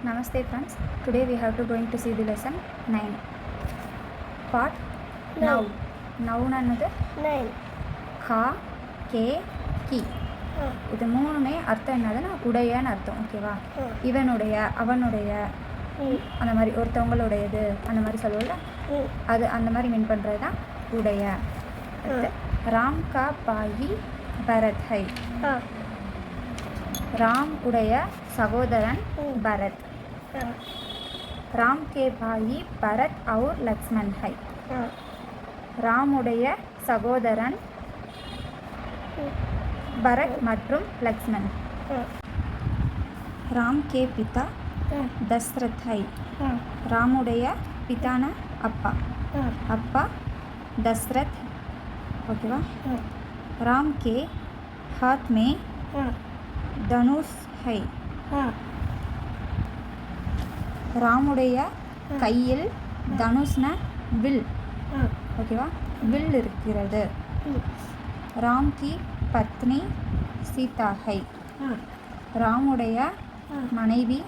Namaste friends. Today we have to going to see the lesson 9. Part now. Noun ಅನ್ನೋದು 9 கா K கி. இது மூணுமே அர்த்தம் என்னதுன்னா உடையன்னு அர்த்தம். ஓகேவா? இவனுடைய, அவனுடைய, அந்த மாதிரி ஒருத்தவங்களுடையது அந்த மாதிரி சொல்லுவோம்ல, அது அந்த மாதிரி மீன் பண்ணுறது தான் உடைய. அடுத்து ராம் கா பாயி பரத் ஹை. ராம் உடைய சகோதரன் பரத். ராம் கே பாயி பரத் और लक्ष्मण है. ராமுடைய சகோதரன் பரத் மற்றும் லக்ஷ்மண். ராம் கே பிதா தசரத் है. ராமுடைய பிதான அப்பா, அப்பா दशरथ. ஓகேவா? ராம் கே हाथ में धनुष है. ராமுடைய கையில் தனுஷ்ன வில். ஓகேவா? வில் இருக்கிறது. ராம் கி பத்னி சீதா ஹை. ராமுடைய மனைவி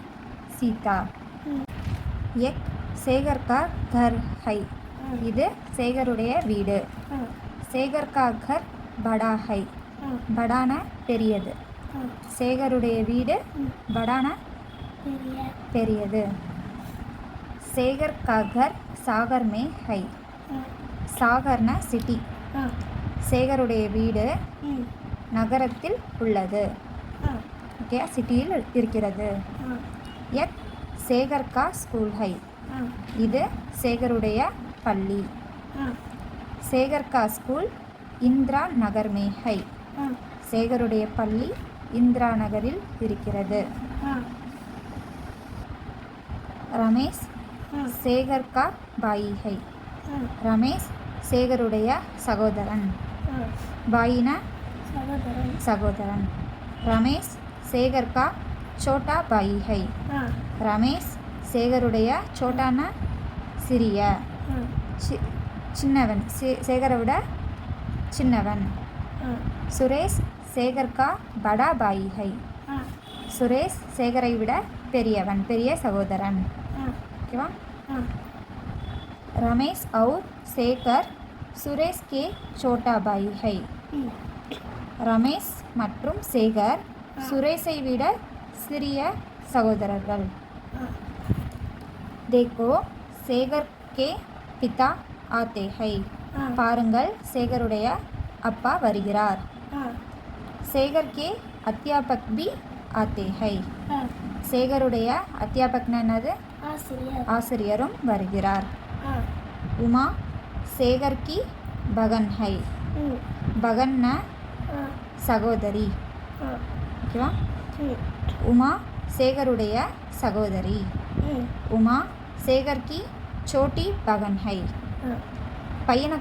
சீதா. எக் சேகர் கா கர் ஹை. இது சேகருடைய வீடு. சேகர் கா கர் படா ஹை. படான பெரியது. சேகருடைய வீடு படான பெரியது. சேகர் கா கர் சாகர் மே ஹை. சாகர்னா சிட்டி. சேகருடைய வீடு நகரத்தில் உள்ளது. ஓகே, சிட்டியில் இருக்கிறது. எக் சேகர் கா ஸ்கூல் ஹை. இது சேகருடைய பள்ளி. சேகர் கா ஸ்கூல் இந்திரா நகர் மே ஹை. சேகருடைய பள்ளி இந்திரா நகரில் இருக்கிறது. ரமேஷ் சேகர் கா பாயி ஹை. ரமேஷ் சேகருடைய சகோதரன். பாயினா சகோதரன். ரமேஷ் சேகர் கா சோட்டா பாயி ஹை. ரமேஷ் சேகருடைய சோட்டானா சிறிய, சின்னவன். சேகரை விட சின்னவன். சுரேஷ் சேகர் கா படா பாயி ஹை. சுரேஷ் சேகரை விட பெரியவன், பெரிய சகோதரன். ஓகேவா? ரமேஷ் और சேகர் சுரேஷ் கே சோட்டா பாயி ஹை. ரமேஷ் மற்றும் சேகர் சுரேஷை விட சிறிய சகோதரர்கள். தேக்கோ சேகர் கே பிதா ஆத்தே ஹை. பாருங்கள், சேகருடைய அப்பா வருகிறார். சேகர் கே அத்தியாபக் பி ஆத்தே ஹை. சேகருடைய அத்தியாபக்னா என்னது? ஆசிரியரும் வருகிறார். உமா சேகர் கி பகன் ஹை. பகன்னா சகோதரி. ஓகேவா? உமா சேகருடைய சகோதரி. உமா சேகர் கி சோட்டி பகன் ஹை. பையனை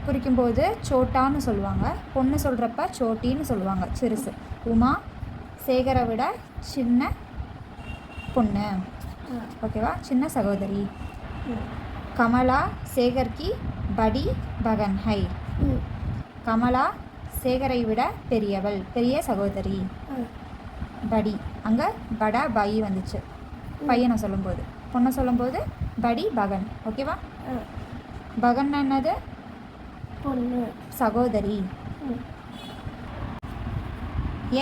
குறிக்கும்போது சோட்டான்னு சொல்லுவாங்க. பொண்ணு சொல்கிறப்ப சோட்டின்னு சொல்லுவாங்க, சிறுசு. உமா சேகரை விட சின்ன பொண்ணு. ஓகேவா? சின்ன சகோதரி. கமலா சேகர் கி படி பகன் ஹை. கமலா சேகரை விட பெரியவள், பெரிய சகோதரி. படி, அங்கே படா பாயி வந்துச்சு பையனை சொல்லும்போது. பொண்ணை சொல்லும்போது படி பகன். ஓகேவா? பகன் என்னது? பொண்ணு, சகோதரி.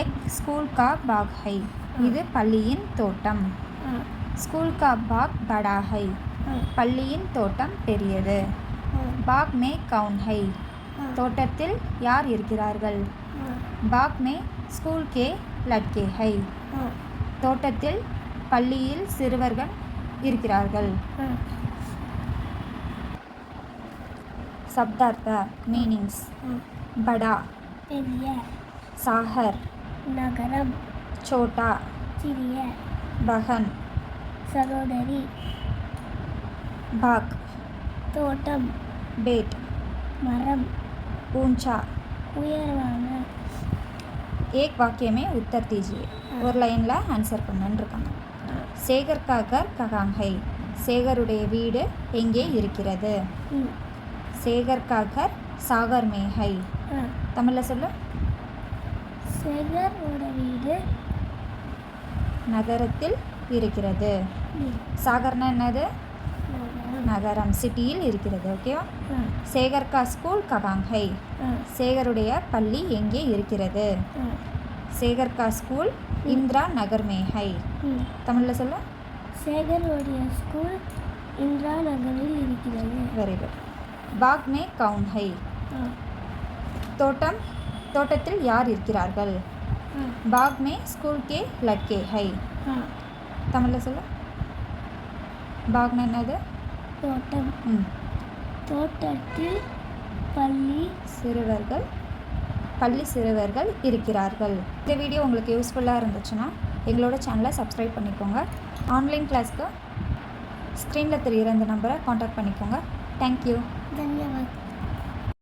எக் ஸ்கூல் கா பாக் ஹை. இது பள்ளியின் தோட்டம். ஸ்கூல் கா பாக் படா ஹை. பள்ளியின் தோட்டம் பெரியது. பாக் மே கவுன் ஹை. தோட்டத்தில் யார் இருக்கிறார்கள்? பாக் மே ஸ்கூல் கே லட்கே ஹை. தோட்டத்தில் பள்ளியில் சிறுவர்கள் இருக்கிறார்கள். சப்தார்த்த மீனிங்ஸ். படா பெரிய, சாகர் நகரம், சோட்டா சிறிய, பகன் சகோதரி, बाग தோட்டம், बेट मरम, ऊंचा உயரமான. एक वाक्य में उत्तर दीजिए. ஒரு லைனில் ஆன்சர் பண்ணுன்னு இருக்காங்க. சேகர் கா கர் ககாங் ஹை. சேகருடைய வீடு எங்கே இருக்கிறது? சேகர் கா கர் சாகர் மே ஹை. தமிழில் சொல்லு. சேகரோட வீடு நகரத்தில் இருக்கிறது. சாகர்னா என்னது? நகரம், சிட்டியில் இருக்கிறது. ஓகேவா? சேகர் கா ஸ்கூல் ககாங் ஹை. சேகருடைய பள்ளி எங்கே இருக்கிறது? சேகர் கா ஸ்கூல் இந்திரா நகர் மே ஹை. தமிழில் சொல்ல. சேகருடைய ஸ்கூல் இந்திரா நகரில் இருக்கிறது. Very good. பாக் மே கவுன் ஹை. தோட்டத்தில் யார் இருக்கிறார்கள்? பாக் மே ஸ்கூல் கே லட்கே ஹை. தமிழில் சொல்ல. பாக்னா என்னது? தோட்டம். தோட்டத்தில் பள்ளி சிறுவர்கள் இருக்கிறார்கள். இந்த வீடியோ உங்களுக்கு யூஸ்ஃபுல்லாக இருந்துச்சுன்னா எங்களோட சேனலை சப்ஸ்கிரைப் பண்ணிக்கோங்க. ஆன்லைன் கிளாஸ்க்கு ஸ்க்ரீனில் தெரிகிற இந்த நம்பரை காண்டாக்ட் பண்ணிக்கோங்க. தேங்க்யூ. தன்யவாத்.